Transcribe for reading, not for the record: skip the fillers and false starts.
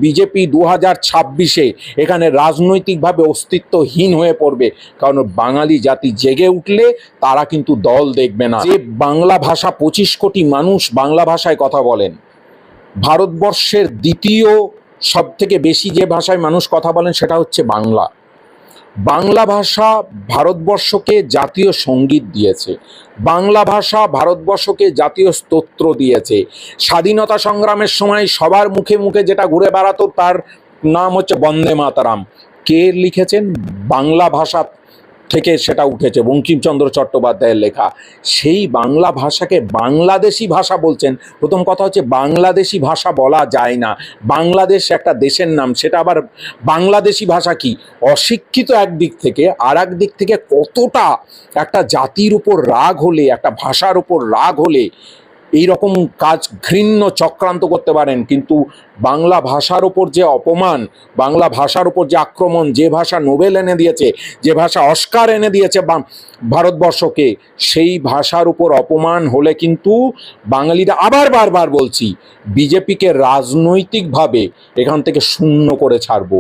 BJP 2026-এ এখানে রাজনৈতিকভাবে অস্তিত্বহীন হয়ে পড়বে, কারণ বাঙালি জাতি জেগে উঠলে তারা কিন্তু দল দেখবে না। যে বাংলা ভাষা 25 কোটি মানুষ বাংলা ভাষায় কথা বলেন, ভারতবর্ষের দ্বিতীয় সব থেকে বেশি যে ভাষায় মানুষ কথা বলেন সেটা হচ্ছে বাংলা। বাংলা ভাষা ভারতবর্ষকে জাতীয় সঙ্গীত দিয়েছে, বাংলা ভাষা ভারতবর্ষকে জাতীয় স্তোত্র দিয়েছে। স্বাধীনতা সংগ্রামের সময় সবার মুখে মুখে যেটা ঘুরে বেড়াতো তার নাম হচ্ছে বন্দে মাতারাম। কে লিখেছেন? বাংলা ভাষা থেকে সেটা উঠেছে, বঙ্কিমচন্দ্র চট্টোপাধ্যায়ের লেখা। সেই বাংলা ভাষাকে বাংলাদেশি ভাষা বলছেন। প্রথম কথা হচ্ছে বাংলাদেশি ভাষা বলা যায় না, বাংলাদেশ একটা দেশের নাম, সেটা আবার বাংলাদেশি ভাষা কি? অশিক্ষিত একদিক থেকে, আর এক দিক থেকে কতটা একটা জাতির উপর রাগ হলে, একটা ভাষার উপর রাগ হলে এইরকম কাজ ঘৃণ্য চক্রান্ত করতে পারেন। কিন্তু বাংলা ভাষার ওপর যে অপমান, বাংলা ভাষার ওপর যে আক্রমণ, যে ভাষা নোবেল এনে দিয়েছে, যে ভাষা অস্কার এনে দিয়েছে ভারতবর্ষকে, সেই ভাষার উপর অপমান হলে কিন্তু বাঙালিরা, আবার বারবার বলছি, বিজেপিকে রাজনৈতিকভাবে এখান থেকে শূন্য করে ছাড়বো।